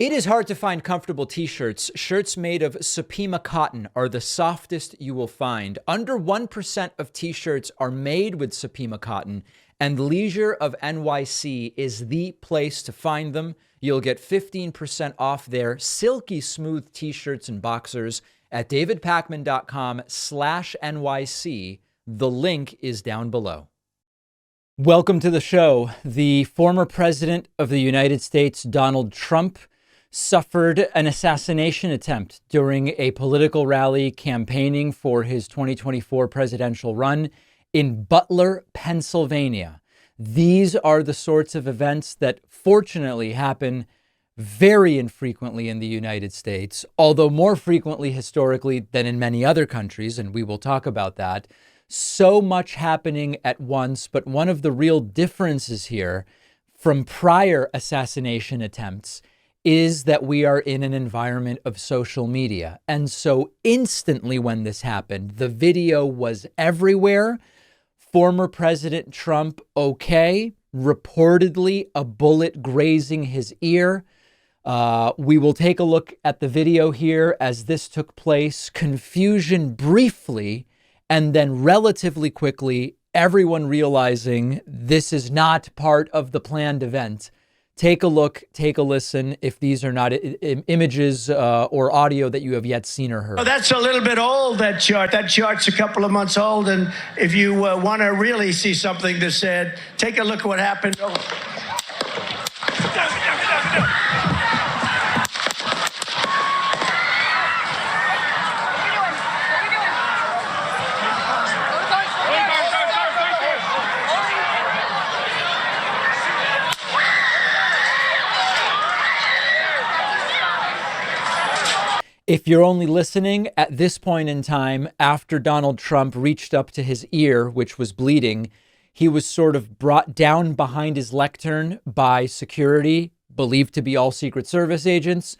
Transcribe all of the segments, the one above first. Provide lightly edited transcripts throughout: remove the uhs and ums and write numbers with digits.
It is hard to find comfortable t-shirts. Shirts made of Supima cotton are the softest you will find. Under 1% of t-shirts are made with Supima cotton, and Leisure of NYC is the place to find them. You'll get 15% off their silky smooth t-shirts and boxers at davidpakman.com/NYC. The link is down below. Welcome to the show. The former president of the United States, Donald Trump, suffered an assassination attempt during a political rally campaigning for his 2024 presidential run in Butler, Pennsylvania. These are the sorts of events that fortunately happen very infrequently in the United States, although more frequently historically than in many other countries, and we will talk about that. So much happening at once, but one of the real differences here from prior assassination attempts is that we are in an environment of social media. And so instantly when this happened, the video was everywhere. Former President Trump, okay, reportedly a bullet grazing his ear. We will take a look at the video here as this took place. Confusion briefly, and then relatively quickly, everyone realizing this is not part of the planned event. Take a look, take a listen if these are not images or audio that you have yet seen or heard. Oh, that's a little bit old, that chart. That chart's a couple of months old. And if you want to really see something that's said, take a look at what happened. Oh. If you're only listening at this point in time, after Donald Trump reached up to his ear, which was bleeding, he was sort of brought down behind his lectern by security, believed to be all Secret Service agents.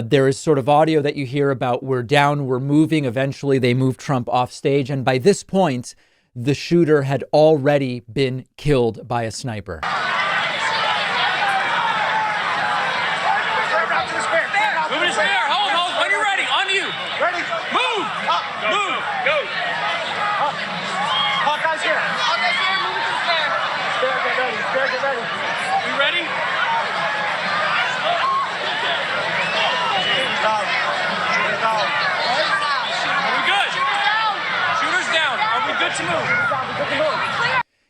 There is sort of audio that you hear about we're down, we're moving. Eventually, they moved Trump off stage. And by this point, the shooter had already been killed by a sniper.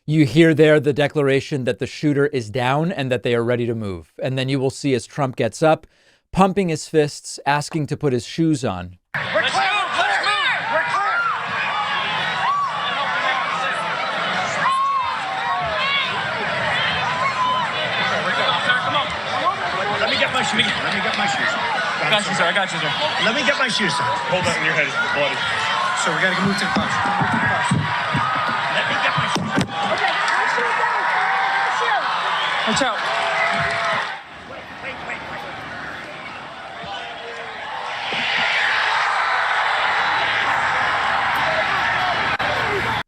You hear there the declaration that the shooter is down and that they are ready to move. And then you will see as Trump gets up, pumping his fists, asking to put his shoes on. We're clear, we're clear, we're clear. Come on. Let me get my shoes. Let me get my shoes. I got you, sir. I got you, sir. Let me get my shoes, sir. Hold that in your head. It's bloody. So we got to move to the bus. Let me get my shoes. Okay, my shoes down. Watch out. Wait.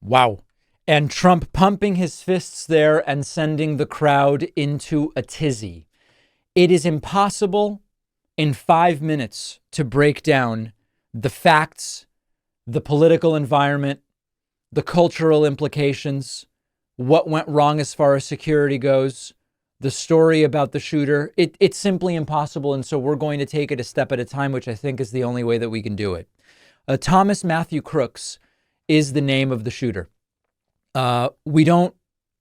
Wow. And Trump pumping his fists there and sending the crowd into a tizzy. It is impossible in 5 minutes to break down the facts, the political environment, the cultural implications, what went wrong as far as security goes, the story about the shooter. It's simply impossible. And so we're going to take it a step at a time, which I think is the only way that we can do it. Thomas Matthew Crooks is the name of the shooter. We don't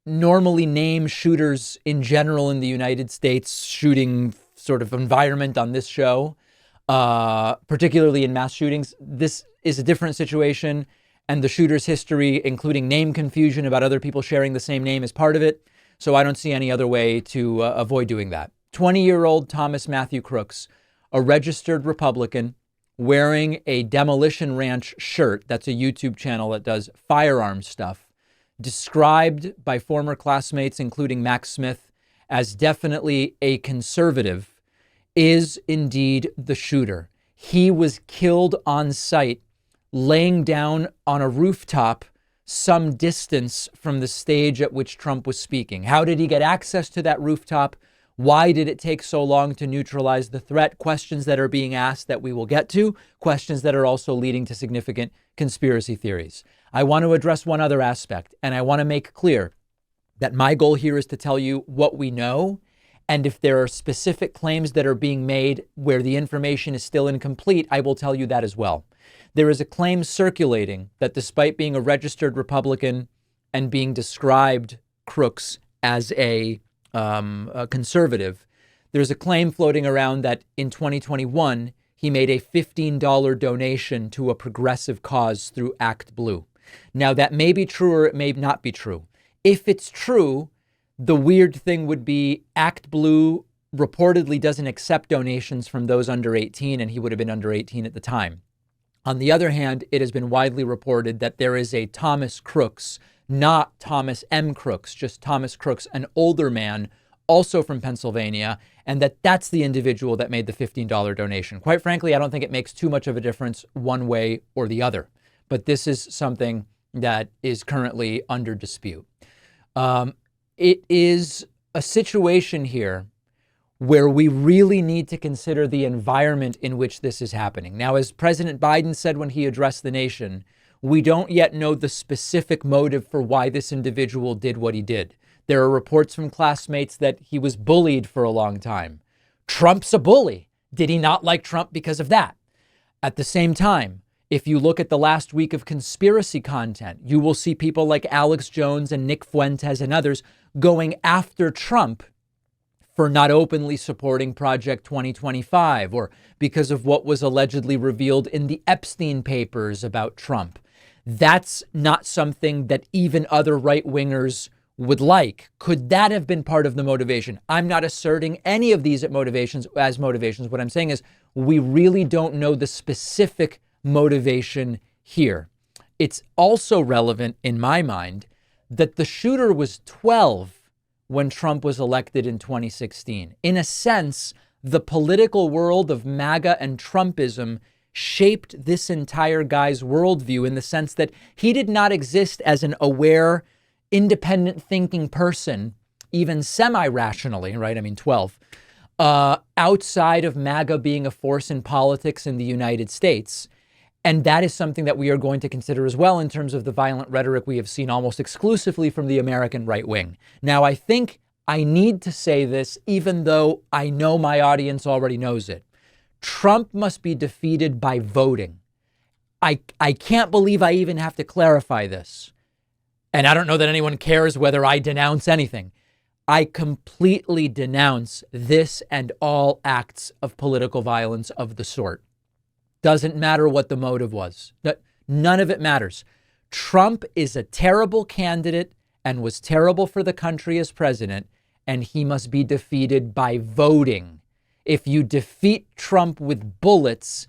normally name shooters in general in the United States shooting sort of environment on this show, particularly in mass shootings. This is a different situation, and the shooter's history, including name confusion about other people sharing the same name, is part of it. So I don't see any other way to avoid doing that. 20-year-old Thomas Matthew Crooks, a registered Republican, wearing a Demolition Ranch shirt. That's a YouTube channel that does firearms stuff. Described by former classmates, including Max Smith, as definitely a conservative, is indeed the shooter. He was killed on sight, laying down on a rooftop some distance from the stage at which Trump was speaking. How did he get access to that rooftop? Why did it take so long to neutralize the threat? Questions that are being asked that we will get to, questions that are also leading to significant conspiracy theories. I want to address one other aspect, and I want to make clear that my goal here is to tell you what we know. And if there are specific claims that are being made where the information is still incomplete, I will tell you that as well. There is a claim circulating that despite being a registered Republican and being described, Crooks, as a conservative, there's a claim floating around that in 2021, he made a $15 donation to a progressive cause through Act Blue. Now, that may be true or it may not be true. If it's true, the weird thing would be Act Blue reportedly doesn't accept donations from those under 18, and he would have been under 18 at the time. On the other hand, it has been widely reported that there is a Thomas Crooks, not Thomas M. Crooks, just Thomas Crooks, an older man, also from Pennsylvania, and that's the individual that made the $15 donation. Quite frankly, I don't think it makes too much of a difference one way or the other, but this is something that is currently under dispute. It is a situation here where we really need to consider the environment in which this is happening. Now, as President Biden said when he addressed the nation, we don't yet know the specific motive for why this individual did what he did. There are reports from classmates that he was bullied for a long time. Trump's a bully. Did he not like Trump because of that? At the same time, if you look at the last week of conspiracy content, you will see people like Alex Jones and Nick Fuentes and others going after Trump for not openly supporting Project 2025 or because of what was allegedly revealed in the Epstein papers about Trump. That's not something that even other right-wingers would like. Could that have been part of the motivation? I'm not asserting any of these motivations as motivations. What I'm saying is we really don't know the specific motivation here. It's also relevant in my mind that the shooter was 12 when Trump was elected in 2016. In a sense, the political world of MAGA and Trumpism shaped this entire guy's worldview in the sense that he did not exist as an aware, independent thinking person, even semi-rationally, right? I mean, 12, outside of MAGA being a force in politics in the United States. And that is something that we are going to consider as well in terms of the violent rhetoric we have seen almost exclusively from the American right wing. Now, I think I need to say this, even though I know my audience already knows it. Trump must be defeated by voting. I can't believe I even have to clarify this. And I don't know that anyone cares whether I denounce anything. I completely denounce this and all acts of political violence of the sort. Doesn't matter what the motive was. None of it matters. Trump is a terrible candidate and was terrible for the country as president, and he must be defeated by voting. If you defeat Trump with bullets,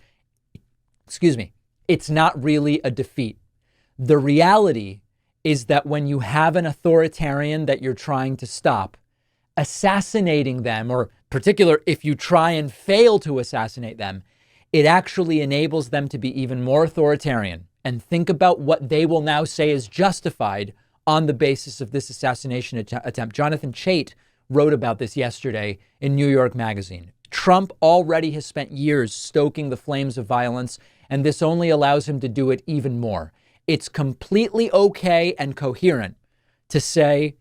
it's not really a defeat. The reality is that when you have an authoritarian that you're trying to stop, assassinating them, or particular, if you try and fail to assassinate them, it actually enables them to be even more authoritarian. And think about what they will now say is justified on the basis of this assassination attempt. Jonathan Chait wrote about this yesterday in New York Magazine. Trump already has spent years stoking the flames of violence, and this only allows him to do it even more. It's completely okay and coherent to say,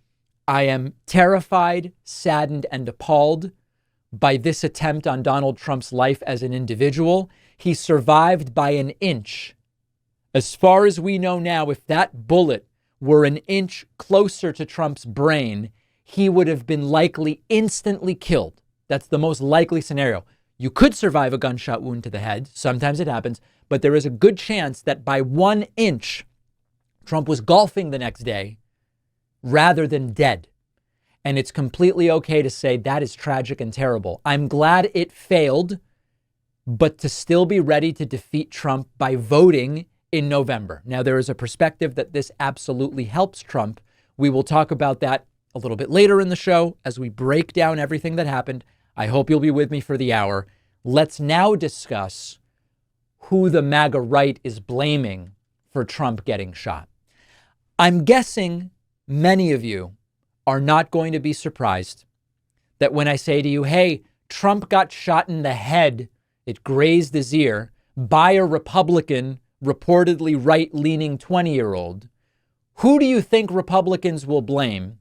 I am terrified, saddened, and appalled by this attempt on Donald Trump's life as an individual. He survived by an inch. As far as we know now, if that bullet were an inch closer to Trump's brain, he would have been likely instantly killed. That's the most likely scenario. You could survive a gunshot wound to the head. Sometimes it happens, but there is a good chance that by 1 inch, Trump was golfing the next day rather than dead. And it's completely okay to say that is tragic and terrible. I'm glad it failed, but to still be ready to defeat Trump by voting in November. Now, there is a perspective that this absolutely helps Trump. We will talk about that a little bit later in the show as we break down everything that happened. I hope you'll be with me for the hour. Let's now discuss who the MAGA right is blaming for Trump getting shot. I'm guessing many of you are not going to be surprised that when I say to you, hey, Trump got shot in the head, it grazed his ear, by a Republican, reportedly right-leaning 20-year-old, who do you think Republicans will blame?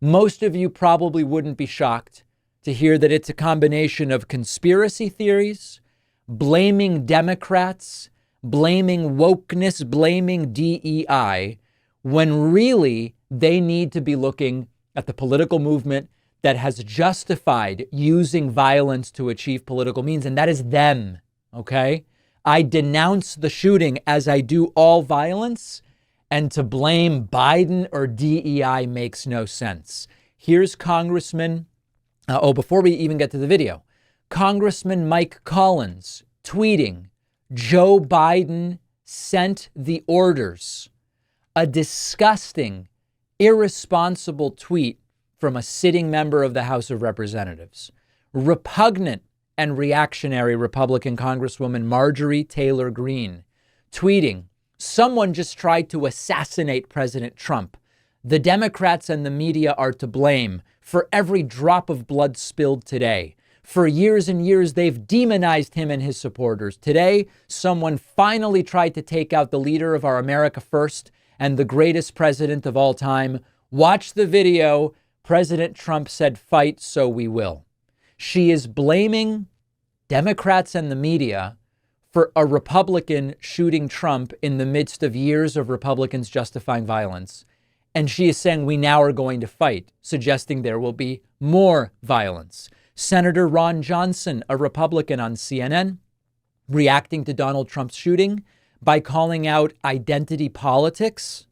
Most of you probably wouldn't be shocked to hear that it's a combination of conspiracy theories, blaming Democrats, blaming wokeness, blaming DEI, when really they need to be looking at the political movement that has justified using violence to achieve political means, and that is them, okay? I denounce the shooting as I do all violence, and to blame Biden or DEI makes no sense. Here's Congressman, before we even get to the video, Congressman Mike Collins tweeting, Joe Biden sent the orders. A disgusting, irresponsible tweet from a sitting member of the House of Representatives. Repugnant and reactionary Republican Congresswoman Marjorie Taylor Greene tweeting, someone just tried to assassinate President Trump. The Democrats and the media are to blame for every drop of blood spilled today. For years and years, they've demonized him and his supporters. Today, someone finally tried to take out the leader of our America First and the greatest president of all time. Watch the video. President Trump said, fight, so we will. She is blaming Democrats and the media for a Republican shooting Trump in the midst of years of Republicans justifying violence. And she is saying we now are going to fight, suggesting there will be more violence. Senator Ron Johnson, a Republican on CNN, reacting to Donald Trump's shooting by calling out identity politics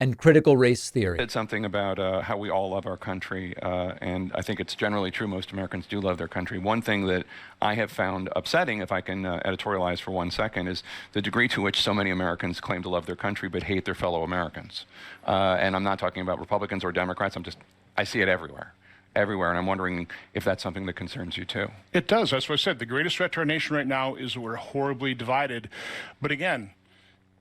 and critical race theory. Said something about how we all love our country, and I think it's generally true. Most Americans do love their country. One thing that I have found upsetting, if I can editorialize for 1 second, is the degree to which so many Americans claim to love their country but hate their fellow Americans. And I'm not talking about Republicans or Democrats. I see it everywhere. And I'm wondering if that's something that concerns you too. It does. That's what I said. The greatest threat to our nation right now is that we're horribly divided. But again,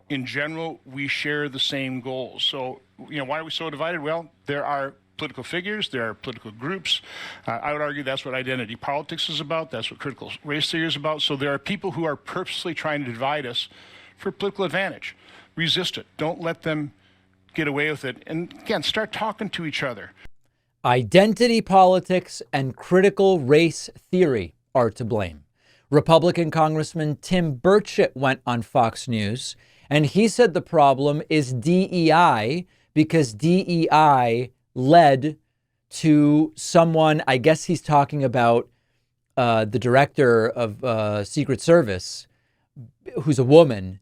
in general, we share the same goals. So, why are we so divided? Well, there are political figures, there are political groups. I would argue that's what identity politics is about. That's what critical race theory is about. So there are people who are purposely trying to divide us for political advantage. Resist it. Don't let them get away with it. And again, start talking to each other. Identity politics and critical race theory are to blame. Republican Congressman Tim Burchett went on Fox News, and he said the problem is DEI because DEI led to someone, I guess he's talking about the director of Secret Service, who's a woman,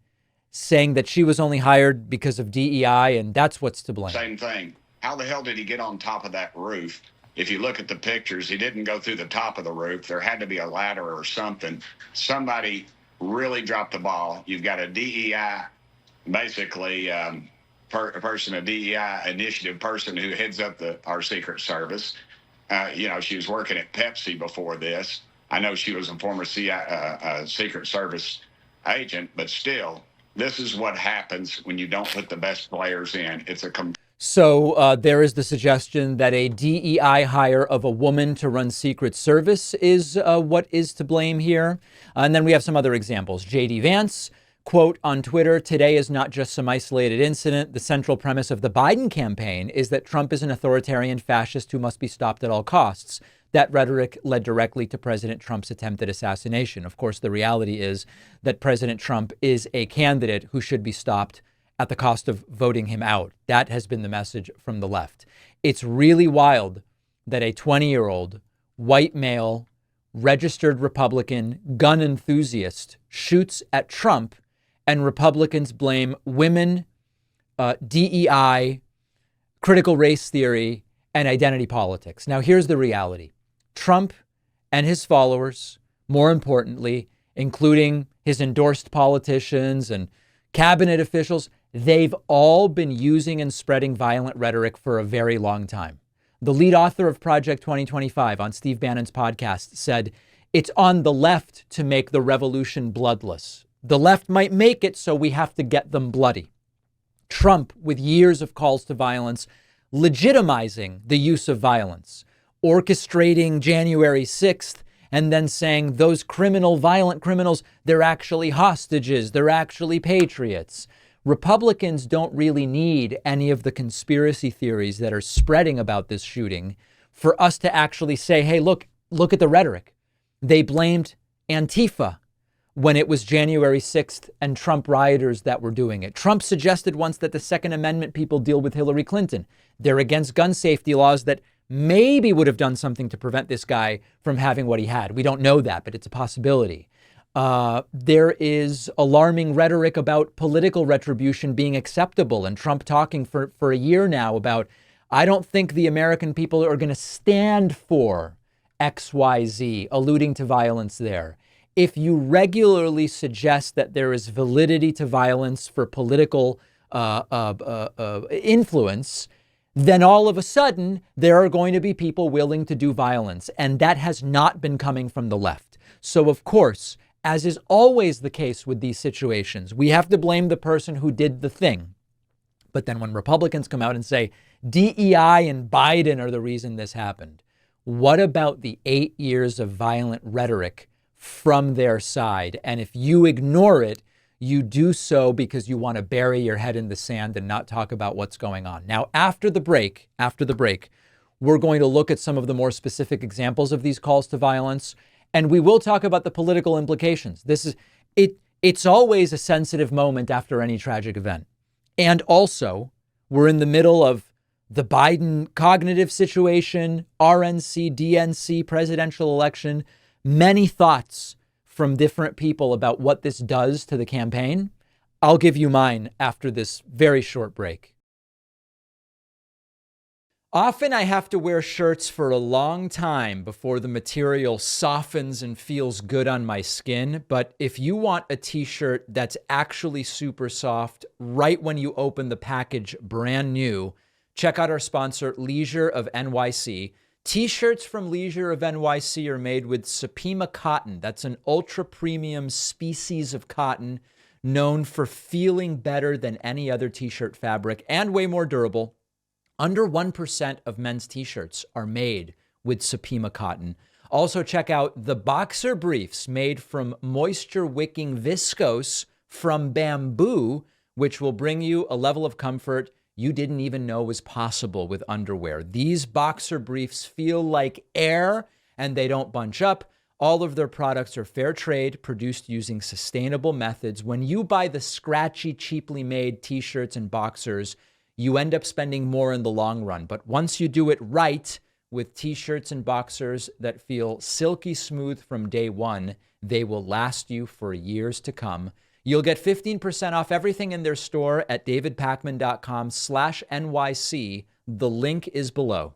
saying that she was only hired because of DEI, and that's what's to blame. Same thing. How the hell did he get on top of that roof? If you look at the pictures, he didn't go through the top of the roof. There had to be a ladder or something. Somebody really dropped the ball. You've got a DEI, basically a person, a DEI initiative person who heads up our Secret Service. She was working at Pepsi before this. I know she was a former Secret Service agent, but still, this is what happens when you don't put the best players in. So there is the suggestion that a DEI hire of a woman to run Secret Service is what is to blame here. And then we have some other examples. J.D. Vance, quote on Twitter, today is not just some isolated incident. The central premise of the Biden campaign is that Trump is an authoritarian fascist who must be stopped at all costs. That rhetoric led directly to President Trump's attempted assassination. Of course, the reality is that President Trump is a candidate who should be stopped at the cost of voting him out. That has been the message from the left. It's really wild that a 20-year-old white male, registered Republican, gun enthusiast shoots at Trump, and Republicans blame women, DEI, critical race theory, and identity politics. Now, here's the reality. Trump and his followers, more importantly, including his endorsed politicians and cabinet officials, they've all been using and spreading violent rhetoric for a very long time. The lead author of Project 2025 on Steve Bannon's podcast said, it's on the left to make the revolution bloodless. The left might make it, so we have to get them bloody. Trump, with years of calls to violence, legitimizing the use of violence, orchestrating January 6th and then saying those violent criminals, they're actually hostages, they're actually patriots. Republicans don't really need any of the conspiracy theories that are spreading about this shooting for us to actually say, hey, look at the rhetoric. They blamed Antifa when it was January 6th and Trump rioters that were doing it. Trump suggested once that the Second Amendment people deal with Hillary Clinton. They're against gun safety laws that maybe would have done something to prevent this guy from having what he had. We don't know that, but it's a possibility. There is alarming rhetoric about political retribution being acceptable, and Trump talking for a year now about, I don't think the American people are going to stand for XYZ, alluding to violence there. If you regularly suggest that there is validity to violence for political influence, then all of a sudden there are going to be people willing to do violence. And that has not been coming from the left. So, of course, as is always the case with these situations, we have to blame the person who did the thing. But then when Republicans come out and say DEI and Biden are the reason this happened, what about the 8 years of violent rhetoric from their side? And if you ignore it, you do so because you want to bury your head in the sand and not talk about what's going on. Now, after the break, we're going to look at some of the more specific examples of these calls to violence, and we will talk about the political implications. It's always a sensitive moment after any tragic event. And also, we're in the middle of the Biden cognitive situation, RNC, DNC, presidential election, many thoughts from different people about what this does to the campaign. I'll give you mine after this very short break. Often I have to wear shirts for a long time before the material softens and feels good on my skin. But if you want a t-shirt that's actually super soft right when you open the package brand new, check out our sponsor, Leisure of NYC. T-shirts from Leisure of NYC are made with Supima cotton. That's an ultra premium species of cotton known for feeling better than any other t-shirt fabric and way more durable. Under 1% of men's t-shirts are made with Supima cotton. Also check out the boxer briefs made from moisture wicking viscose from bamboo, which will bring you a level of comfort you didn't even know was possible with underwear. These boxer briefs feel like air and they don't bunch up. All of their products are fair trade, produced using sustainable methods. When you buy the scratchy, cheaply made t-shirts and boxers, you end up spending more in the long run. But once you do it right with t-shirts and boxers that feel silky smooth from day one, they will last you for years to come. You'll get 15% off everything in their store at davidpakman.com/NYC. The link is below.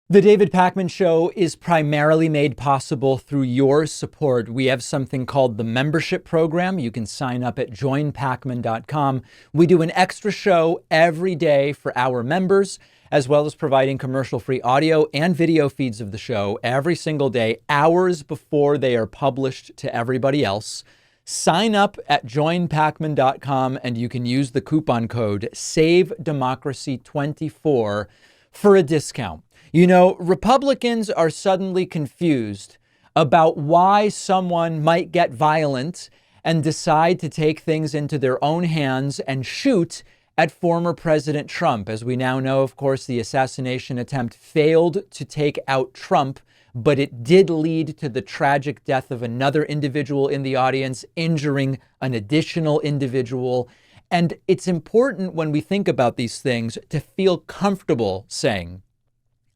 The David Pakman Show is primarily made possible through your support. We have something called the membership program. You can sign up at joinpakman.com. We do an extra show every day for our members, as well as providing commercial-free audio and video feeds of the show every single day, hours before they are published to everybody else. Sign up at joinpakman.com and you can use the coupon code SAVEDEMOCRACY24 for a discount. You know, Republicans are suddenly confused about why someone might get violent and decide to take things into their own hands and shoot at former President Trump. As we now know, of course, the assassination attempt failed to take out Trump, but it did lead to the tragic death of another individual in the audience, injuring an additional individual. And it's important when we think about these things to feel comfortable saying,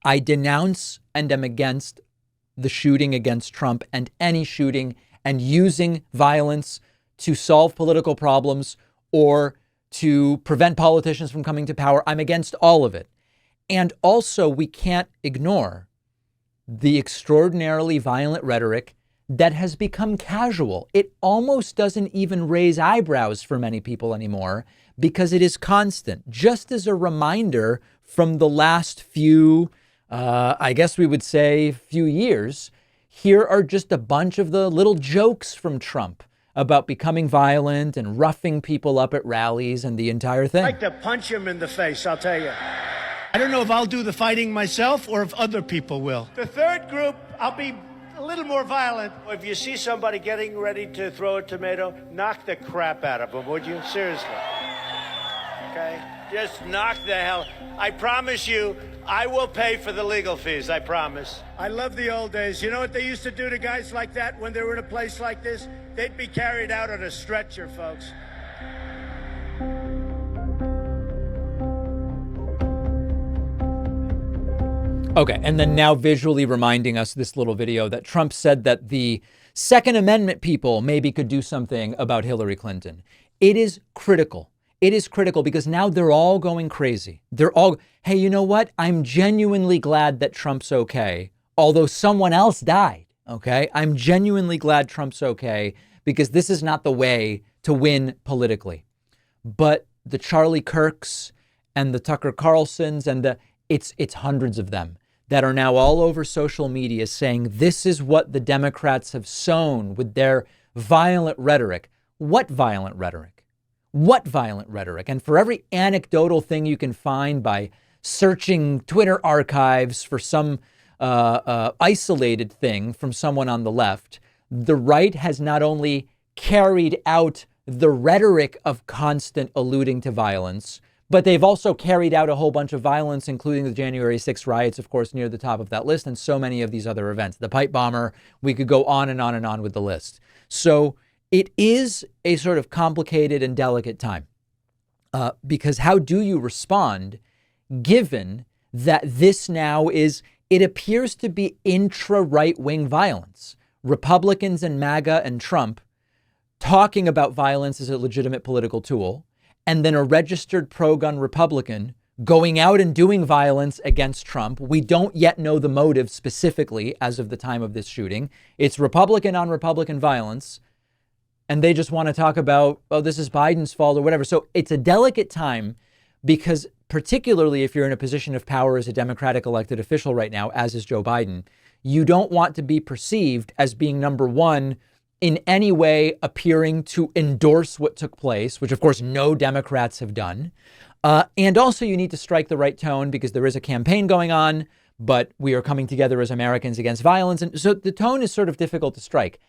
I denounce and am against the shooting against Trump and any shooting and using violence to solve political problems or to prevent politicians from coming to power. I'm against all of it. And also, we can't ignore the extraordinarily violent rhetoric that has become casual. It almost doesn't even raise eyebrows for many people anymore because it is constant. Just as a reminder from the last few, I guess we would say few years, here are just a bunch of the little jokes from Trump about becoming violent and roughing people up at rallies and the entire thing. I'd like to punch him in the face, I'll tell you. I don't know if I'll do the fighting myself or if other people will. The third group, I'll be a little more violent. If you see somebody getting ready to throw a tomato, knock the crap out of them, would you? Seriously. Okay? Just knock the hell. I promise you, I will pay for the legal fees, I promise. I love the old days. You know what they used to do to guys like that when they were in a place like this? They'd be carried out on a stretcher, folks. Okay, and then now visually reminding us this little video that Trump said that the Second Amendment people maybe could do something about Hillary Clinton. It is critical. It is critical because now they're all going crazy. They're all, hey, you know what? I'm genuinely glad that Trump's okay, although someone else died, okay? I'm genuinely glad Trump's okay because this is not the way to win politically. But the Charlie Kirks and the Tucker Carlsons and it's hundreds of them that are now all over social media saying this is what the Democrats have sown with their violent rhetoric. What violent rhetoric? What violent rhetoric? And for every anecdotal thing you can find by searching Twitter archives for some isolated thing from someone on the left, the right has not only carried out the rhetoric of constant alluding to violence, but they've also carried out a whole bunch of violence, including the January 6th riots, of course, near the top of that list, and so many of these other events. The pipe bomber, we could go on and on and on with the list. So it is a sort of complicated and delicate time because how do you respond given that this now is, it appears to be intra-right-wing violence. Republicans and MAGA and Trump talking about violence as a legitimate political tool, and then a registered pro-gun Republican going out and doing violence against Trump. We don't yet know the motive specifically as of the time of this shooting. It's Republican on Republican violence. And they just want to talk about, oh, this is Biden's fault or whatever. So it's a delicate time because particularly if you're in a position of power as a Democratic elected official right now, as is Joe Biden, you don't want to be perceived as being, number one, in any way appearing to endorse what took place, which of course no Democrats have done. And also you need to strike the right tone because there is a campaign going on, but we are coming together as Americans against violence. And so the tone is sort of difficult to strike.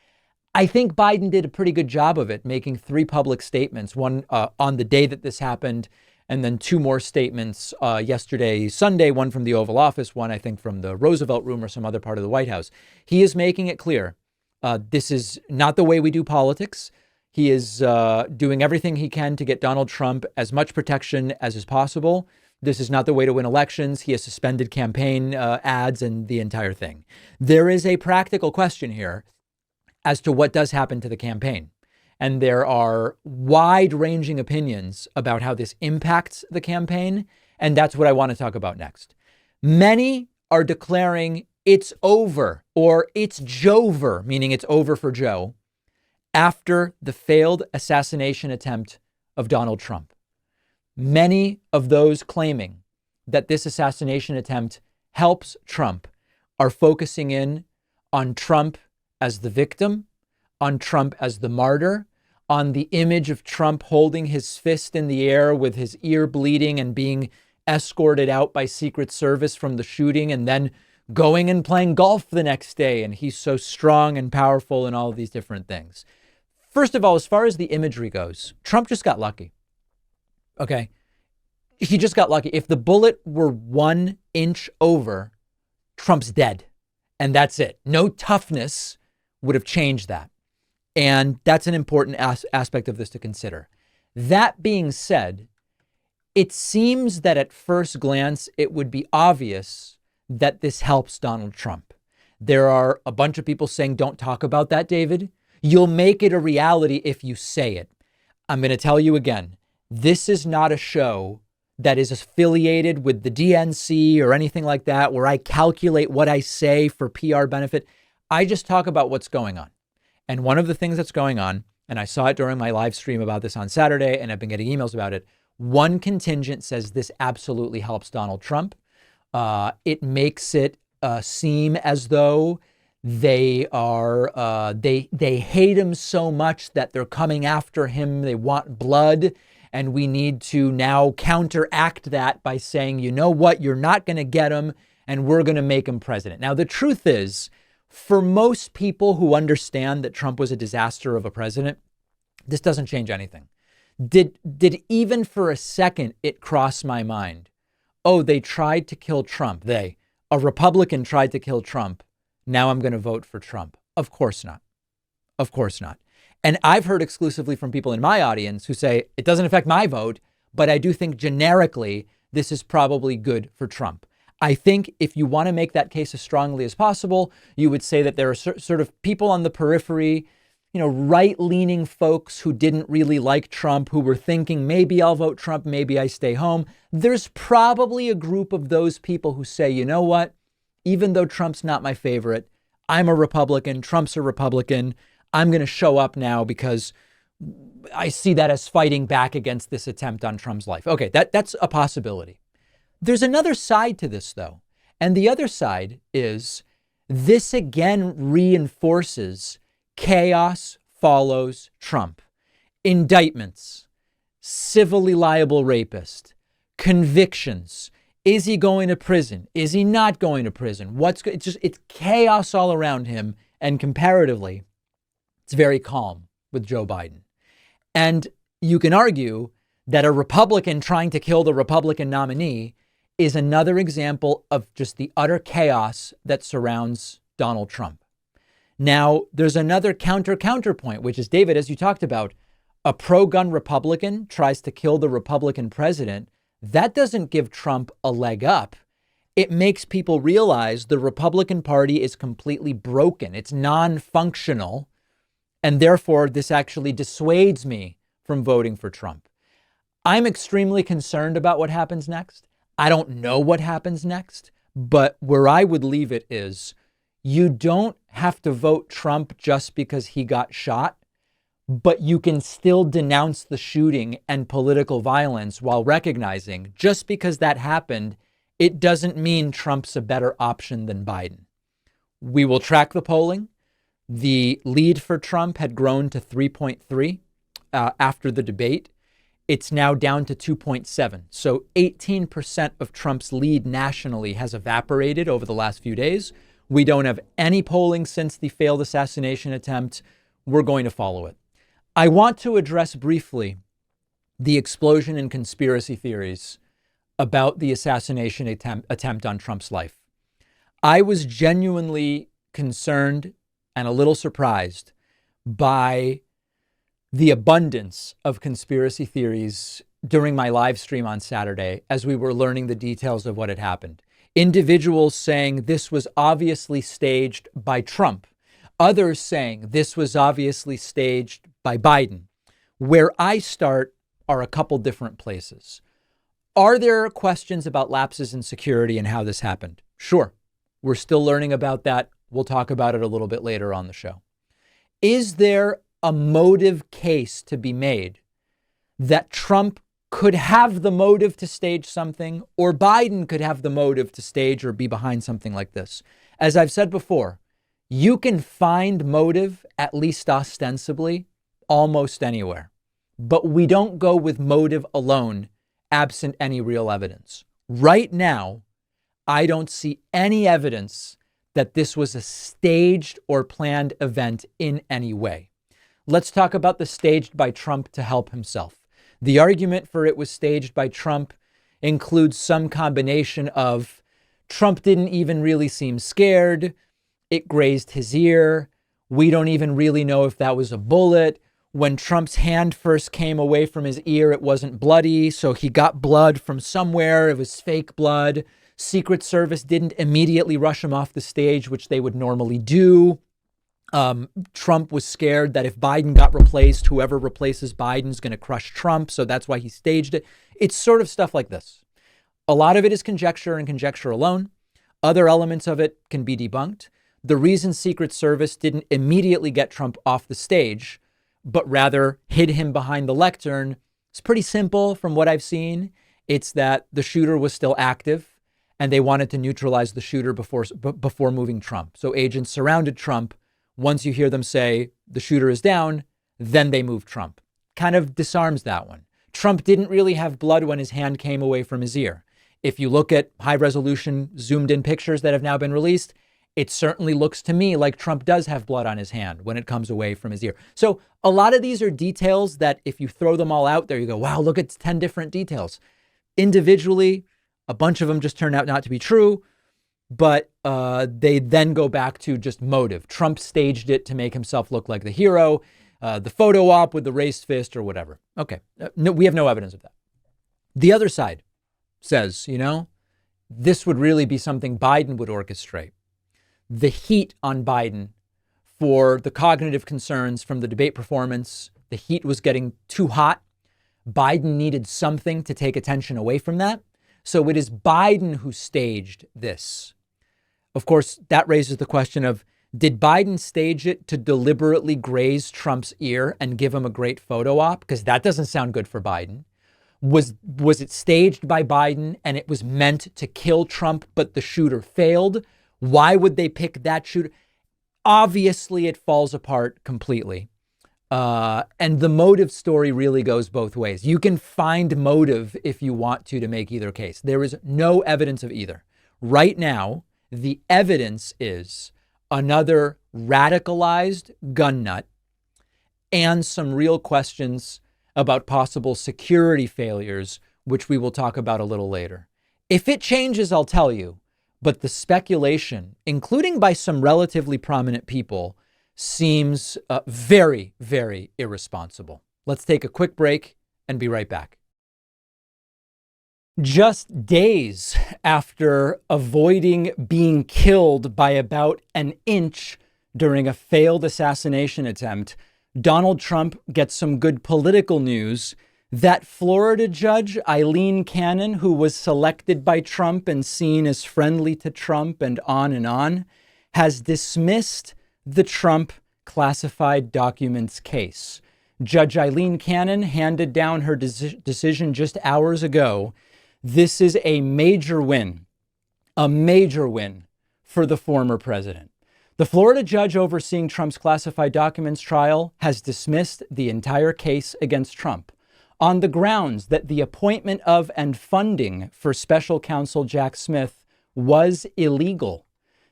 I think Biden did a pretty good job of it, making 3 public statements, one on the day that this happened, and then 2 more statements yesterday, Sunday, one from the Oval Office, one I think from the Roosevelt Room or some other part of the White House. He is making it clear this is not the way we do politics. He is doing everything he can to get Donald Trump as much protection as is possible. This is not the way to win elections. He has suspended campaign ads and the entire thing. There is a practical question here as to what does happen to the campaign. And there are wide-ranging opinions about how this impacts the campaign. And that's what I want to talk about next. Many are declaring it's over or it's Jover, meaning it's over for Joe, after the failed assassination attempt of Donald Trump. Many of those claiming that this assassination attempt helps Trump are focusing in on Trump as the victim, on Trump as the martyr, on the image of Trump holding his fist in the air with his ear bleeding and being escorted out by Secret Service from the shooting and then going and playing golf the next day. And he's so strong and powerful and all of these different things. First of all, as far as the imagery goes, Trump just got lucky. Okay. He just got lucky. If the bullet were 1 inch over, Trump's dead. And that's it. No toughness would have changed that. And that's an important aspect of this to consider. That being said, it seems that at first glance, it would be obvious that this helps Donald Trump. There are a bunch of people saying, don't talk about that, David. You'll make it a reality if you say it. I'm going to tell you again, this is not a show that is affiliated with the DNC or anything like that, where I calculate what I say for PR benefit. I just talk about what's going on. And one of the things that's going on, and I saw it during my live stream about this on Saturday, and I've been getting emails about it. One contingent says this absolutely helps Donald Trump. It makes it seem as though they are they hate him so much that they're coming after him. They want blood. and we need to now counteract that by saying, you know what, you're not going to get him, and we're going to make him president. Now, the truth is, for most people who understand that Trump was a disaster of a president, this doesn't change anything. Did even for a second it cross my mind, oh, they tried to kill Trump. A Republican tried to kill Trump. Now I'm going to vote for Trump. Of course not. Of course not. And I've heard exclusively from people in my audience who say it doesn't affect my vote, but I do think generically this is probably good for Trump. I think if you want to make that case as strongly as possible, you would say that there are sort of people on the periphery, right-leaning folks who didn't really like Trump, who were thinking, maybe I'll vote Trump, maybe I stay home. There's probably a group of those people who say, you know what, even though Trump's not my favorite, I'm a Republican, Trump's a Republican, I'm going to show up now because I see that as fighting back against this attempt on Trump's life. Okay, that's a possibility. There's another side to this, though. And the other side is this again reinforces chaos follows Trump. Indictments, civilly liable rapist, convictions. Is he going to prison? Is he not going to prison? It's chaos all around him. And comparatively, it's very calm with Joe Biden. And you can argue that a Republican trying to kill the Republican nominee is another example of just the utter chaos that surrounds Donald Trump. Now, there's another counterpoint, which is, David, as you talked about, a pro-gun Republican tries to kill the Republican president. That doesn't give Trump a leg up. It makes people realize the Republican Party is completely broken. It's non-functional. And therefore, this actually dissuades me from voting for Trump. I'm extremely concerned about what happens next. I don't know what happens next, but where I would leave it is you don't have to vote Trump just because he got shot, but you can still denounce the shooting and political violence while recognizing just because that happened, it doesn't mean Trump's a better option than Biden. We will track the polling. The lead for Trump had grown to 3.3 after the debate. It's now down to 2.7. So 18% of Trump's lead nationally has evaporated over the last few days. We don't have any polling since the failed assassination attempt. We're going to follow it. I want to address briefly the explosion in conspiracy theories about the assassination attempt on Trump's life. I was genuinely concerned and a little surprised by the abundance of conspiracy theories during my live stream on Saturday as we were learning the details of what had happened. Individuals saying this was obviously staged by Trump. Others saying this was obviously staged by Biden. Where I start are a couple different places. Are there questions about lapses in security and how this happened? Sure. We're still learning about that. We'll talk about it a little bit later on the show. Is there a motive case to be made that Trump could have the motive to stage something, or Biden could have the motive to stage or be behind something like this? As I've said before, you can find motive, at least ostensibly, almost anywhere. But we don't go with motive alone, absent any real evidence. Right now, I don't see any evidence that this was a staged or planned event in any way. Let's talk about the staged by Trump to help himself. The argument for it was staged by Trump includes some combination of Trump didn't even really seem scared, it grazed his ear, we don't even really know if that was a bullet. When Trump's hand first came away from his ear, it wasn't bloody, so he got blood from somewhere, it was fake blood. Secret Service didn't immediately rush him off the stage, which they would normally do. Trump was scared that if Biden got replaced, whoever replaces Biden's going to crush Trump. So that's why he staged it. It's sort of stuff like this. A lot of it is conjecture and conjecture alone. Other elements of it can be debunked. The reason Secret Service didn't immediately get Trump off the stage, but rather hid him behind the lectern, is pretty simple from what I've seen. It's that the shooter was still active and they wanted to neutralize the shooter before moving Trump. So agents surrounded Trump. Once you hear them say the shooter is down, then they move Trump. Kind of disarms that one. Trump didn't really have blood when his hand came away from his ear. If you look at high resolution zoomed in pictures that have now been released, it certainly looks to me like Trump does have blood on his hand when it comes away from his ear. So a lot of these are details that if you throw them all out there, you go, wow, look at 10 different details. Individually, a bunch of them just turn out not to be true, but they then go back to just motive. Trump staged it to make himself look like the hero, the photo op with the raised fist or whatever. Okay, no, we have no evidence of that. The other side says, this would really be something Biden would orchestrate. The heat on Biden for the cognitive concerns from the debate performance, the heat was getting too hot. Biden needed something to take attention away from that. So it is Biden who staged this. Of course, that raises the question of, did Biden stage it to deliberately graze Trump's ear and give him a great photo op? Because that doesn't sound good for Biden. Was it staged by Biden and it was meant to kill Trump, but the shooter failed? Why would they pick that shooter? Obviously, it falls apart completely. And the motive story really goes both ways. You can find motive if you want to make either case. There is no evidence of either. Right now, the evidence is another radicalized gun nut and some real questions about possible security failures, which we will talk about a little later. If it changes, I'll tell you. But the speculation, including by some relatively prominent people, seems very, very irresponsible. Let's take a quick break and be right back. Just days after avoiding being killed by about an inch during a failed assassination attempt, Donald Trump gets some good political news that Florida judge Eileen Cannon, who was selected by Trump and seen as friendly to Trump and on, has dismissed the Trump classified documents case. Judge Eileen Cannon handed down her decision just hours ago. This is a major win for the former president. The Florida judge overseeing Trump's classified documents trial has dismissed the entire case against Trump on the grounds that the appointment of and funding for special counsel Jack Smith was illegal.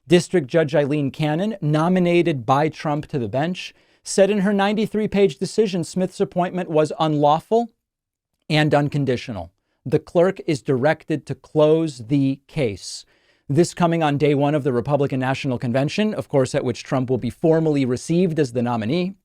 District Judge Eileen Cannon, nominated by Trump to the bench, said in her 93-page decision Smith's appointment was unlawful and unconditional. The clerk is directed to close the case. This coming on day one of the Republican National Convention, of course, at which Trump will be formally received as the nominee,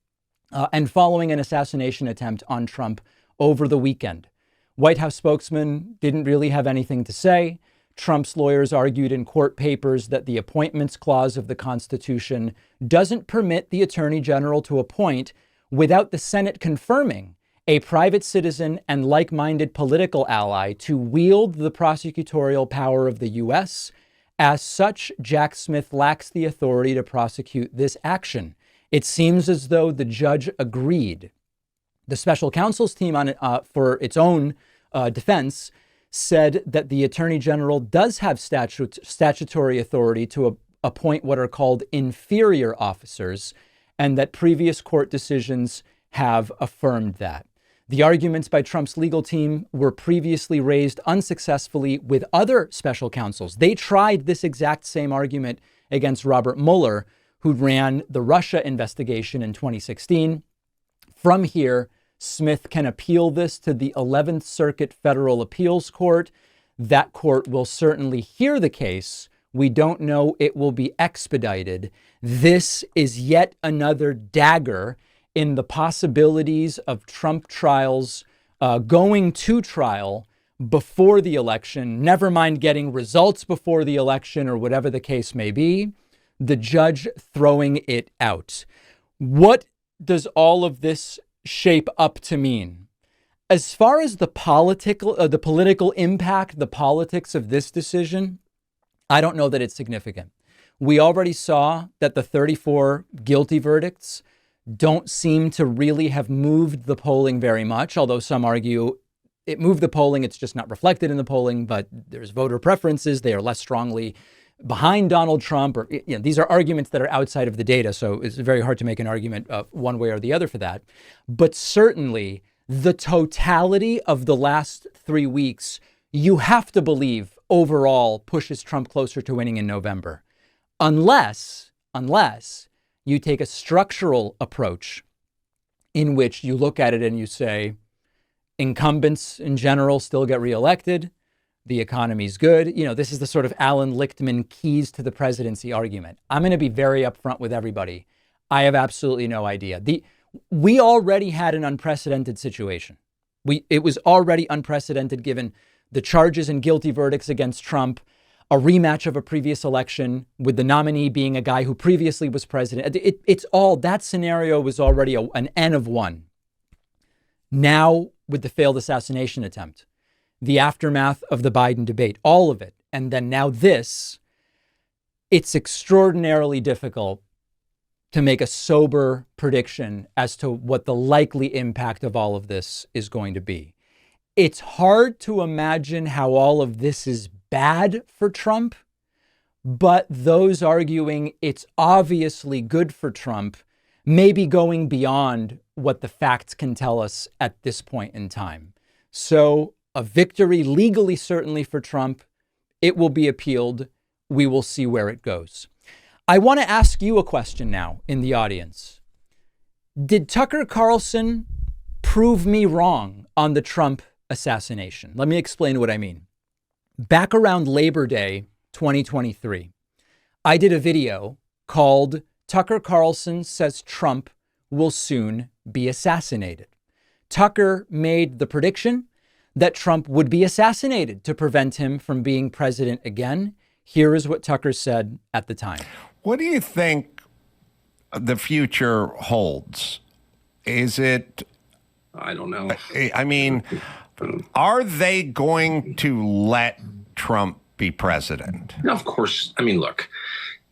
and following an assassination attempt on Trump over the weekend. White House spokesman didn't really have anything to say. Trump's lawyers argued in court papers that the appointments clause of the Constitution doesn't permit the Attorney General to appoint without the Senate confirming a private citizen and like-minded political ally to wield the prosecutorial power of the U.S. As such, Jack Smith lacks the authority to prosecute this action. It seems as though the judge agreed. The special counsel's team on for its own defense said that the Attorney General does have statutory authority to appoint what are called inferior officers, and that previous court decisions have affirmed that. The arguments by Trump's legal team were previously raised unsuccessfully with other special counsels. They tried this exact same argument against Robert Mueller, who ran the Russia investigation in 2016. From here, Smith can appeal this to the 11th Circuit Federal Appeals Court. That court will certainly hear the case. We don't know it will be expedited. This is yet another dagger in the possibilities of Trump trials going to trial before the election, never mind getting results before the election or whatever the case may be, the judge throwing it out. What does all of this shape up to mean? As far as the political impact, the politics of this decision, I don't know that it's significant. We already saw that the 34 guilty verdicts don't seem to really have moved the polling very much, although some argue it moved the polling, it's just not reflected in the polling, but there's voter preferences, they are less strongly behind Donald Trump, or these are arguments that are outside of the data, so it's very hard to make an argument one way or the other for that. But certainly the totality of the last 3 weeks, you have to believe overall pushes Trump closer to winning in November. Unless you take a structural approach in which you look at it and you say, incumbents in general still get reelected. The economy's good. You know, this is the sort of Alan Lichtman keys to the presidency argument. I'm going to be very upfront with everybody. I have absolutely no idea. We already had an unprecedented situation. It was already unprecedented given the charges and guilty verdicts against Trump, a rematch of a previous election with the nominee being a guy who previously was president. It's all, that scenario was already an N of one. Now with the failed assassination attempt, the aftermath of the Biden debate, all of it, and then now this, it's extraordinarily difficult to make a sober prediction as to what the likely impact of all of this is going to be. It's hard to imagine how all of this is bad for Trump, but those arguing it's obviously good for Trump may be going beyond what the facts can tell us at this point in time. So a victory legally, certainly for Trump. It will be appealed. We will see where it goes. I want to ask you a question now in the audience. Did Tucker Carlson prove me wrong on the Trump assassination? Let me explain what I mean. Back around Labor Day 2023, I did a video called Tucker Carlson Says Trump Will Soon Be Assassinated. Tucker made the prediction that Trump would be assassinated to prevent him from being president again. Here is what Tucker said at the time. What do you think the future holds? Is it... I don't know. I mean, are they going to let Trump be president? No, of course. I mean, look,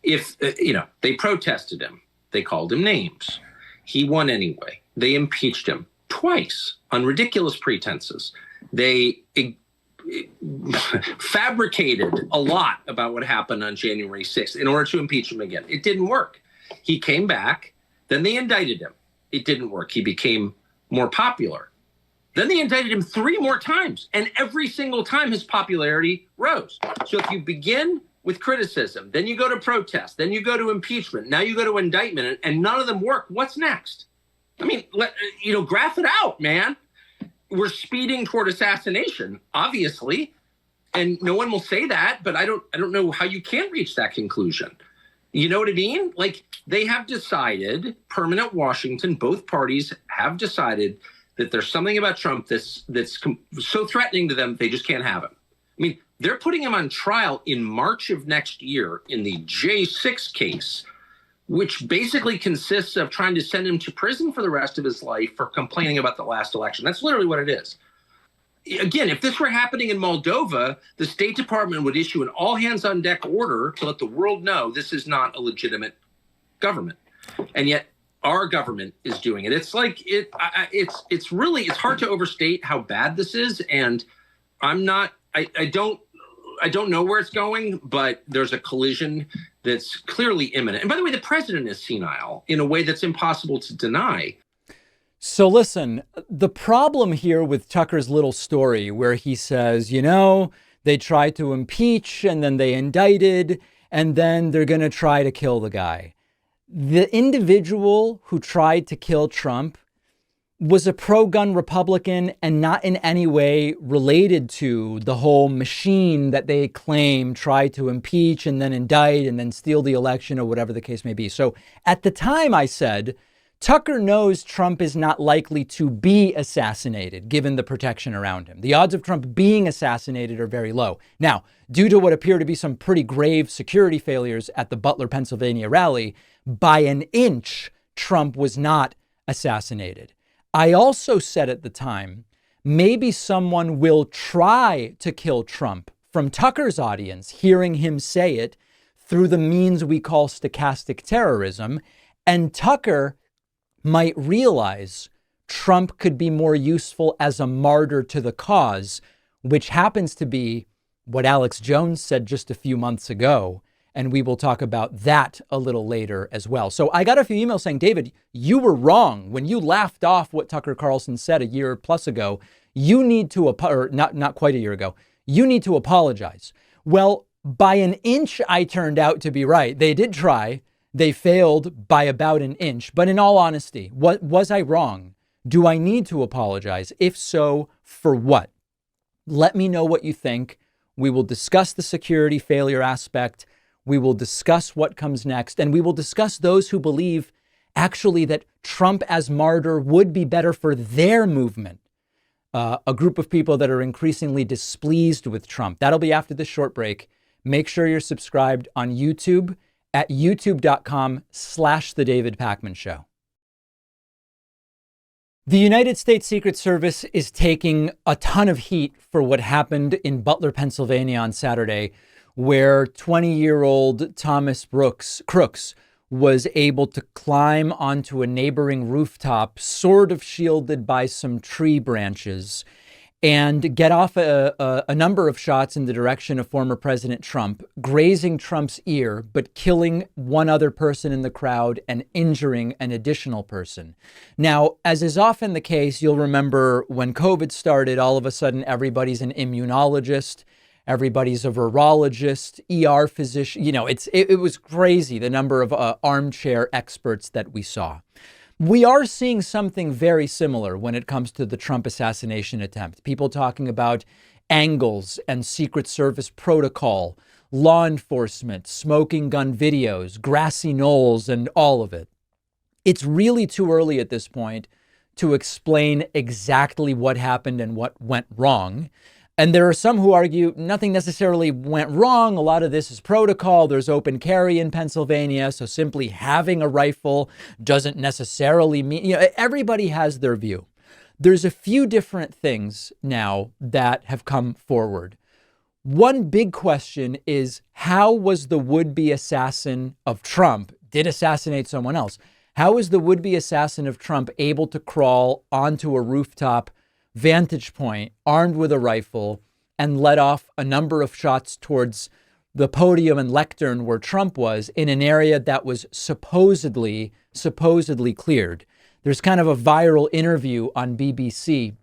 if, they protested him, they called him names. He won anyway. They impeached him twice on ridiculous pretenses. They fabricated a lot about what happened on January 6th in order to impeach him again. It didn't work. He came back. Then they indicted him. It didn't work. He became more popular. Then they indicted him 3 more times. And every single time his popularity rose. So if you begin with criticism, then you go to protest, then you go to impeachment, now you go to indictment, and none of them work, what's next? I mean, graph it out, man. We're speeding toward assassination, obviously, and no one will say that, but I don't know how you can't reach that conclusion. You know what I mean? Like, they have decided, permanent Washington, both parties have decided that there's something about Trump that's so threatening to them, they just can't have him. I mean, they're putting him on trial in March of next year in the J6 case, which basically consists of trying to send him to prison for the rest of his life for complaining about the last election. That's literally what it is. Again, if this were happening in Moldova, the State Department would issue an all-hands-on-deck order to let the world know this is not a legitimate government. And yet our government is doing it. It's like it's hard to overstate how bad this is. And I don't know where it's going, but there's a collision that's clearly imminent. And by the way, the president is senile in a way that's impossible to deny. So listen, the problem here with Tucker's little story where he says, they tried to impeach and then they indicted and then they're going to try to kill the guy. The individual who tried to kill Trump was a pro-gun Republican and not in any way related to the whole machine that they claim tried to impeach and then indict and then steal the election or whatever the case may be. So at the time I said, Tucker knows Trump is not likely to be assassinated given the protection around him. The odds of Trump being assassinated are very low. Now, due to what appear to be some pretty grave security failures at the Butler, Pennsylvania rally, by an inch, Trump was not assassinated. I also said at the time, maybe someone will try to kill Trump from Tucker's audience, hearing him say it through the means we call stochastic terrorism. And Tucker might realize Trump could be more useful as a martyr to the cause, which happens to be what Alex Jones said just a few months ago. And we will talk about that a little later as well. So I got a few emails saying, David, you were wrong when you laughed off what Tucker Carlson said a year plus ago. You need to, or not quite a year ago, you need to apologize. Well, by an inch, I turned out to be right. They did try. They failed by about an inch. But in all honesty, was I wrong? Do I need to apologize? If so, for what? Let me know what you think. We will discuss the security failure aspect. We will discuss what comes next. And we will discuss those who believe actually that Trump as martyr would be better for their movement. A group of people that are increasingly displeased with Trump. That'll be after this short break. Make sure you're subscribed on YouTube at youtube.com/The David Pakman Show. The United States Secret Service is taking a ton of heat for what happened in Butler, Pennsylvania on Saturday, where 20-year-old Thomas Crooks was able to climb onto a neighboring rooftop, sort of shielded by some tree branches, and get off a number of shots in the direction of former President Trump, grazing Trump's ear, but killing one other person in the crowd and injuring an additional person. Now, as is often the case, you'll remember when COVID started, all of a sudden everybody's an immunologist, everybody's a virologist, ER physician. You know, it was crazy, the number of armchair experts that we saw. We are seeing something very similar when it comes to the Trump assassination attempt. People talking about angles and Secret Service protocol, law enforcement, smoking gun videos, grassy knolls, and all of it. It's really too early at this point to explain exactly what happened and what went wrong. And there are some who argue nothing necessarily went wrong. A lot of this is protocol. There's open carry in Pennsylvania. So simply having a rifle doesn't necessarily mean, everybody has their view. There's a few different things now that have come forward. One big question is, how was the would-be assassin of Trump, did assassinate someone else, how is the would-be assassin of Trump able to crawl onto a rooftop vantage point, armed with a rifle, and let off a number of shots towards the podium and lectern where Trump was in an area that was supposedly cleared? There's kind of a viral interview on BBC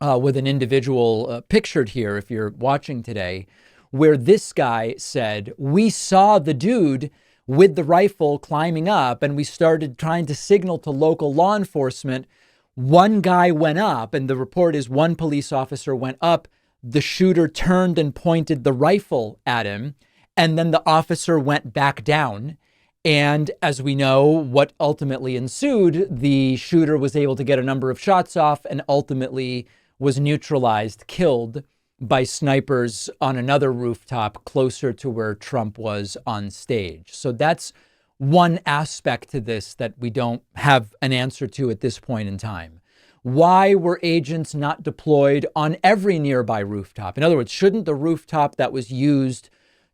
with an individual pictured here, if you're watching today, where this guy said, we saw the dude with the rifle climbing up and we started trying to signal to local law enforcement. One guy went up, and the report is one police officer went up. The shooter turned and pointed the rifle at him, and then the officer went back down. And as we know, what ultimately ensued, the shooter was able to get a number of shots off and ultimately was neutralized, killed by snipers on another rooftop closer to where Trump was on stage. So that's one aspect to this that we don't have an answer to at this point in time. Why were agents not deployed on every nearby rooftop? In other words, shouldn't the rooftop that was used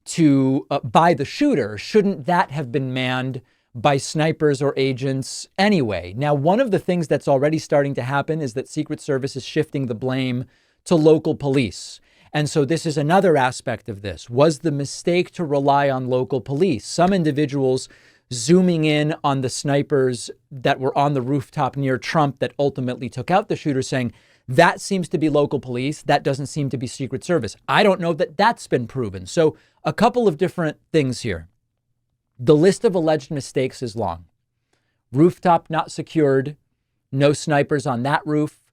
to by the shooter, shouldn't that have been manned by snipers or agents anyway? Now, one of the things that's already starting to happen is that Secret Service is shifting the blame to local police. And so this is another aspect of this. Was the mistake to rely on local police? Some individuals zooming in on the snipers that were on the rooftop near Trump that ultimately took out the shooter, saying that seems to be local police. That doesn't seem to be Secret Service. I don't know that that's been proven. So a couple of different things here. The list of alleged mistakes is long. Rooftop not secured, no snipers on that roof,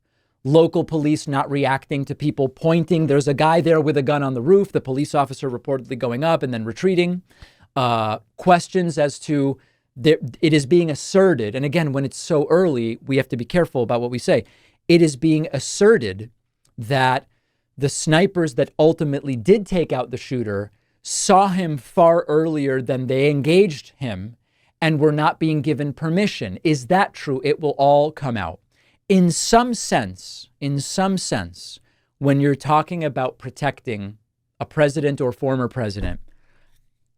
local police not reacting to people pointing. There's a guy there with a gun on the roof, the police officer reportedly going up and then retreating. Questions as to it is being asserted. And again, when it's so early, we have to be careful about what we say. It is being asserted that the snipers that ultimately did take out the shooter saw him far earlier than they engaged him and were not being given permission. Is that true? It will all come out. In some sense, when you're talking about protecting a president or former president,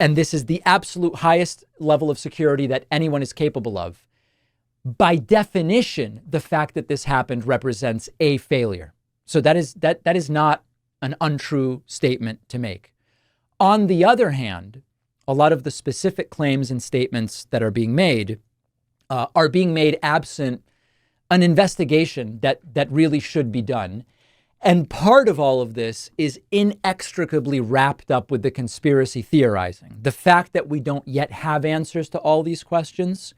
and this is the absolute highest level of security that anyone is capable of, by definition, the fact that this happened represents a failure. So that is not an untrue statement to make. On the other hand, a lot of the specific claims and statements that are being made absent an investigation that really should be done. And part of all of this is inextricably wrapped up with the conspiracy theorizing. The fact that we don't yet have answers to all these questions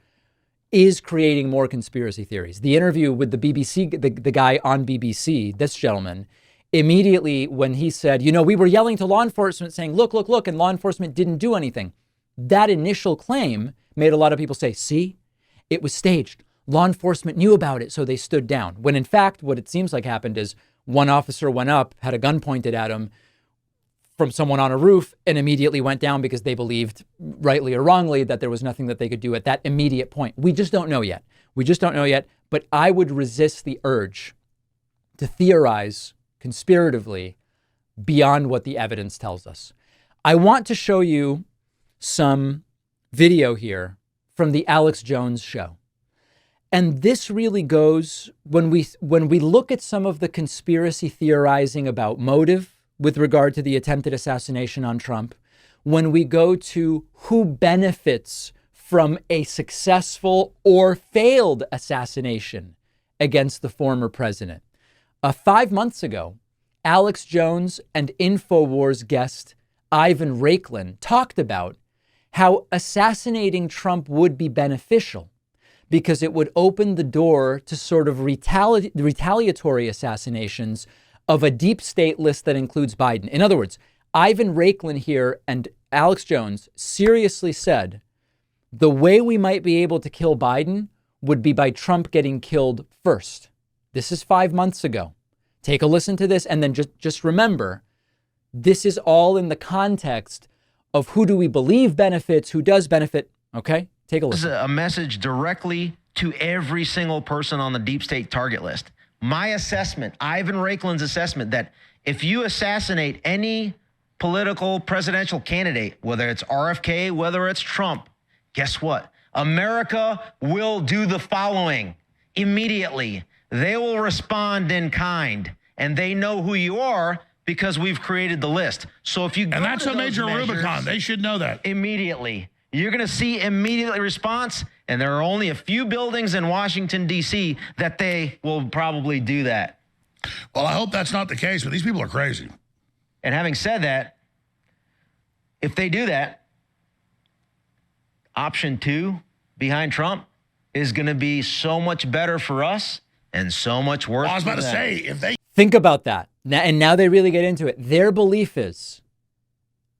is creating more conspiracy theories. The interview with the BBC, the guy on BBC, this gentleman, immediately when he said, we were yelling to law enforcement saying, look, look, look, and law enforcement didn't do anything. That initial claim made a lot of people say, see, it was staged. Law enforcement knew about it, so they stood down. When in fact, what it seems like happened is one officer went up, had a gun pointed at him from someone on a roof, and immediately went down because they believed, rightly or wrongly, that there was nothing that they could do at that immediate point. We just don't know yet. But I would resist the urge to theorize conspiratively beyond what the evidence tells us. I want to show you some video here from the Alex Jones show. And this really goes, when we look at some of the conspiracy theorizing about motive with regard to the attempted assassination on Trump, when we go to who benefits from a successful or failed assassination against the former president. 5 months ago, Alex Jones and InfoWars guest Ivan Raiklin talked about how assassinating Trump would be beneficial because it would open the door to sort of retaliatory assassinations of a deep state list that includes Biden. In other words, Ivan Raiklin here and Alex Jones seriously said the way we might be able to kill Biden would be by Trump getting killed first. This is 5 months ago. Take a listen to this and then just remember, this is all in the context of who do we believe benefits, who does benefit. Okay, take a listen. This is a message directly to every single person on the deep state target list. My assessment, Ivan Raiklin's assessment, that if you assassinate any political presidential candidate, whether it's RFK, whether it's Trump, guess what? America will do the following immediately. They will respond in kind, and they know who you are because we've created the list. So if you go and that's to a those major measures, Rubicon. They should know that. Immediately. You're going to see immediate response, and there are only a few buildings in Washington, D.C. that they will probably do that. Well, I hope that's not the case, but these people are crazy. And having said that, if they do that, option 2 behind Trump is going to be so much better for us and so much worse. Well, I was about for to them. say, if they Think about that. Now they really get into it. Their belief is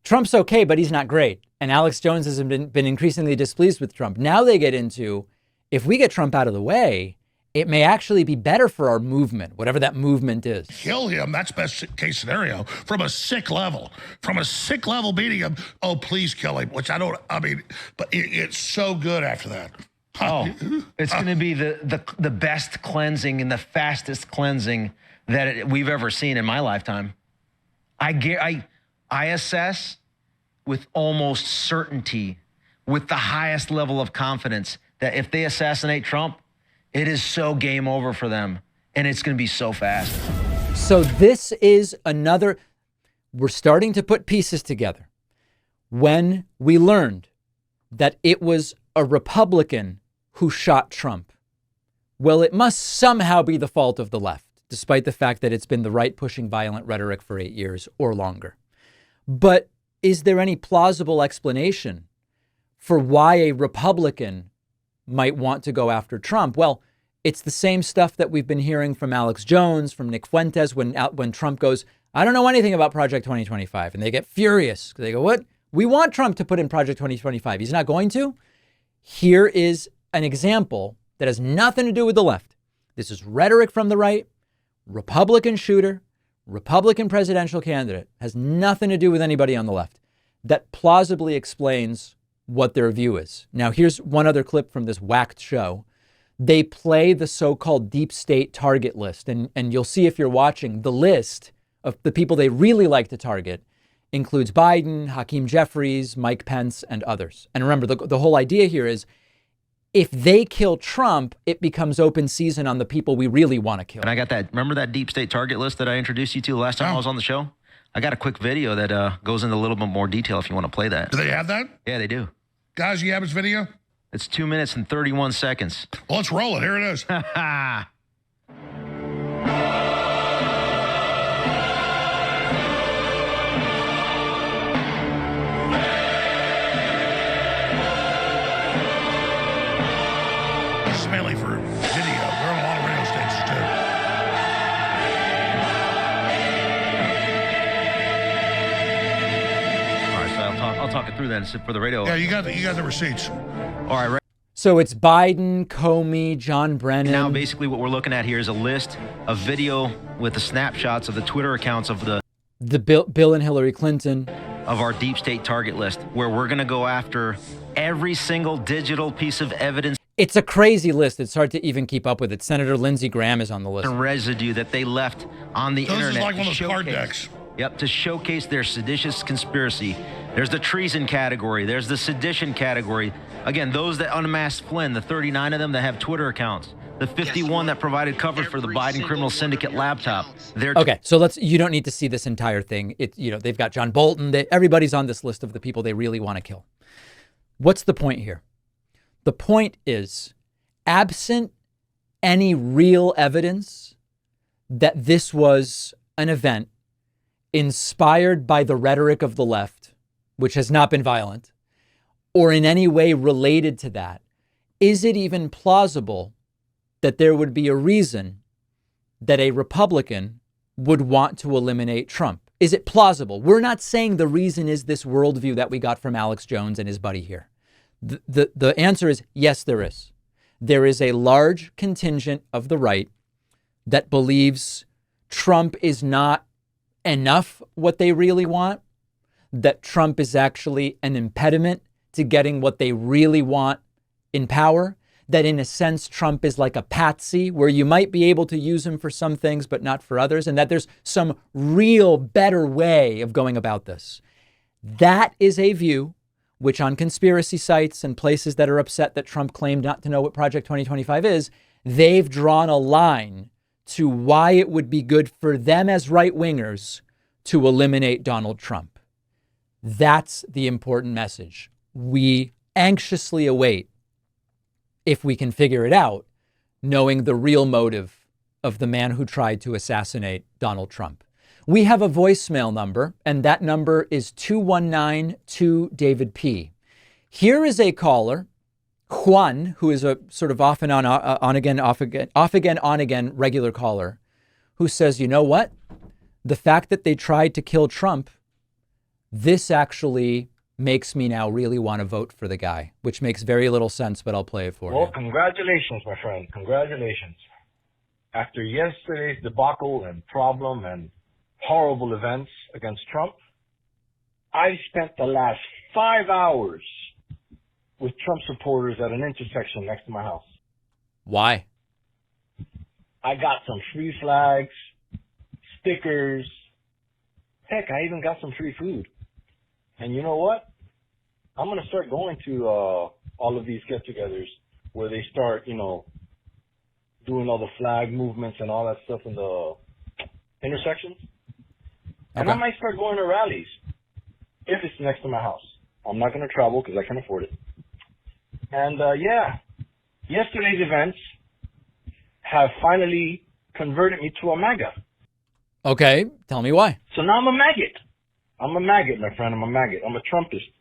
Trump's okay, but he's not great. And Alex Jones has been increasingly displeased with Trump. Now they get into, if we get Trump out of the way, it may actually be better for our movement, whatever that movement is. kill him, that's best case scenario, from a sick level. From a sick level beating him, oh, please kill him, which but it's so good after that. Oh, it's going to be the best cleansing and the fastest cleansing that we've ever seen in my lifetime. I assess with almost certainty, with the highest level of confidence, that if they assassinate Trump, it is so game over for them, and it's going to be so fast. So this is another, we're starting to put pieces together. When we learned that it was a Republican who shot Trump, well, it must somehow be the fault of the left, despite the fact that it's been the right pushing violent rhetoric for 8 years or longer. But is there any plausible explanation for why a Republican might want to go after Trump? Well, it's the same stuff that we've been hearing from Alex Jones, from Nick Fuentes, when Trump goes, I don't know anything about Project 2025. And they get furious. They go, what? We want Trump to put in Project 2025. He's not going to. Here is an example that has nothing to do with the left. This is rhetoric from the right, Republican shooter, Republican presidential candidate, has nothing to do with anybody on the left. That plausibly explains what their view is. Now, here's one other clip from this whacked show. They play the so-called deep state target list. And you'll see if you're watching, the list of the people they really like to target includes Biden, Hakeem Jeffries, Mike Pence, and others. And remember, the whole idea here is if they kill Trump, it becomes open season on the people we really want to kill. And I got that. Remember that deep state target list that I introduced you to the last time I was on the show? I got a quick video that goes into a little bit more detail if you want to play that. Do they have that? Yeah, they do. Guys, you have his video? It's 2 minutes and 31 seconds. Well, let's roll it. Here it is. This is mainly for video. They're on a lot of radio stations, too. All right, so I'll talk it through then for the radio. Yeah, you got the receipts. All right, So it's Biden, Comey, John Brennan. now basically what we're looking at here is a list of video with the snapshots of the Twitter accounts of the Bill and Hillary Clinton. Of our deep state target list, where we're going to go after every single digital piece of evidence. It's a crazy list. It's hard to even keep up with it. Senator Lindsey Graham is on the list. The residue that they left on the internet. This is like one to of those card decks. Yep, to showcase their seditious conspiracy. There's the treason category. There's the sedition category. Again, those that unmasked Flynn, the 39 of them that have Twitter accounts. The 51 that provided cover for the Biden criminal syndicate laptop. Okay, so you don't need to see this entire thing. They've got John Bolton. Everybody's on this list of the people they really want to kill. What's the point here? The point is, absent any real evidence that this was an event inspired by the rhetoric of the left, which has not been violent, or in any way related to that, is it even plausible that there would be a reason that a Republican would want to eliminate Trump? Is it plausible? We're not saying the reason is this worldview that we got from Alex Jones and his buddy here. The answer is yes, there is. There is a large contingent of the right that believes Trump is not enough what they really want, that Trump is actually an impediment to getting what they really want in power, that in a sense, Trump is like a patsy where you might be able to use him for some things, but not for others, and that there's some real better way of going about this. That is a view which on conspiracy sites and places that are upset that Trump claimed not to know what Project 2025 is, they've drawn a line to why it would be good for them as right-wingers to eliminate Donald Trump. That's the important message. We anxiously await, if we can figure it out, knowing the real motive of the man who tried to assassinate Donald Trump. We have a voicemail number, and that number is 219-2-DAVID-P. Here is a caller, Juan, who is a sort of off again, on again regular caller, who says, you know what? The fact that they tried to kill Trump, this actually makes me now really want to vote for the guy, which makes very little sense, but I'll play it for you. Well, congratulations, my friend. Congratulations. After yesterday's debacle and problem and horrible events against Trump, I spent the last 5 hours with Trump supporters at an intersection next to my house. Why? I got some free flags, stickers. Heck, I even got some free food. And you know what? I'm going to start going to all of these get-togethers where they start, doing all the flag movements and all that stuff in the intersections. And I might start going to rallies if it's next to my house. I'm not going to travel because I can't afford it. And, yesterday's events have finally converted me to a MAGA. Okay, tell me why. So now I'm a maggot. I'm a maggot, my friend. I'm a maggot. I'm a Trumpist.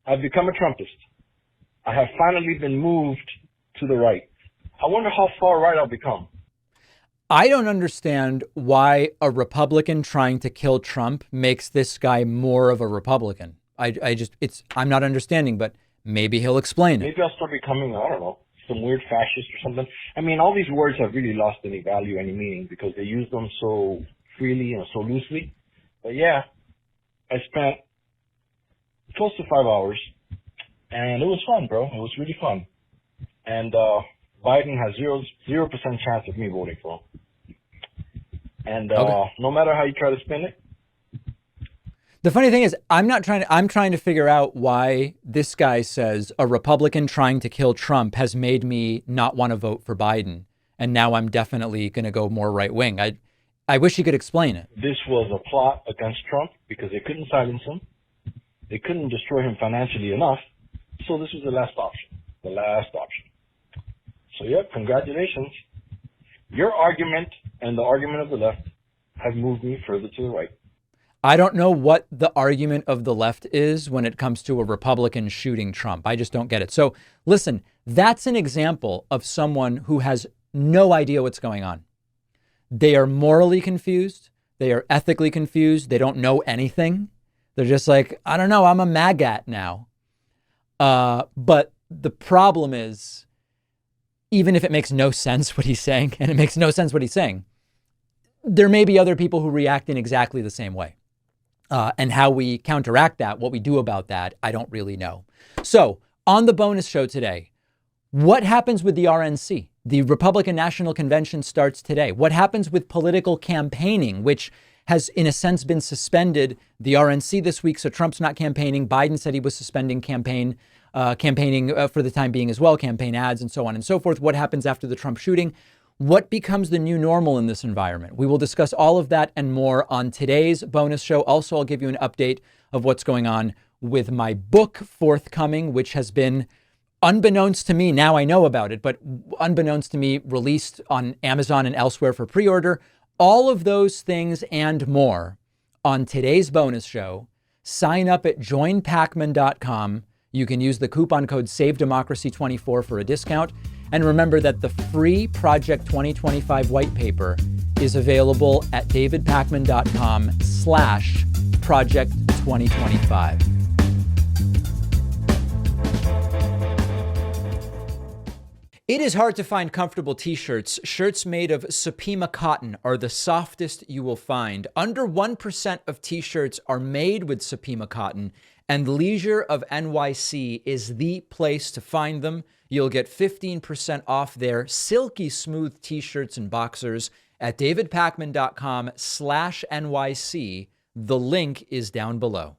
I've become a Trumpist. I have finally been moved to the right. I wonder how far right I'll become. I don't understand why a Republican trying to kill Trump makes this guy more of a Republican. I'm not understanding, but maybe he'll explain it. Maybe I'll start becoming, I don't know, some weird fascist or something. I mean, all these words have really lost any value, any meaning, because they use them so freely and so loosely. But yeah, I spent close to 5 hours, and it was fun, bro. It was really fun. And Biden has 0% chance of me voting for him. And no matter how you try to spin it. The funny thing is, I'm trying to figure out why this guy says a Republican trying to kill Trump has made me not want to vote for Biden. And now I'm definitely going to go more right wing. I wish he could explain it. This was a plot against Trump because they couldn't silence him. They couldn't destroy him financially enough. So this was the last option. The last option. So, yeah, congratulations. Your argument and the argument of the left have moved me further to the right. I don't know what the argument of the left is when it comes to a Republican shooting Trump. I just don't get it. So listen, that's an example of someone who has no idea what's going on. They are morally confused. They are ethically confused. They don't know anything. They're just like, I don't know, I'm a MAGA now. But the problem is, even if it makes no sense what he's saying, and it makes no sense what he's saying, there may be other people who react in exactly the same way. And how we counteract that, what we do about that, I don't really know. So on the bonus show today, what happens with the RNC? The Republican National Convention starts today. What happens with political campaigning, which has, in a sense, been suspended? The RNC this week, so Trump's not campaigning. Biden said he was suspending campaigning for the time being as well, campaign ads and so on and so forth. What happens after the Trump shooting? What becomes the new normal in this environment? We will discuss all of that and more on today's bonus show. Also, I'll give you an update of what's going on with my book forthcoming, which has been, unbeknownst to me, now I know about it, but unbeknownst to me, released on Amazon and elsewhere for pre-order. All of those things and more on today's bonus show. Sign up at joinpacman.com. You can use the coupon code SAVEDEMOCRACY24 for a discount. And remember that the free Project 2025 white paper is available at davidpacman.com/Project 2025. It is hard to find comfortable t-shirts. Shirts made of Supima cotton are the softest you will find. Under 1% of t-shirts are made with Supima cotton, and Leisure of NYC is the place to find them. You'll get 15% off their silky smooth t-shirts and boxers at davidpacman.com/NYC. The link is down below.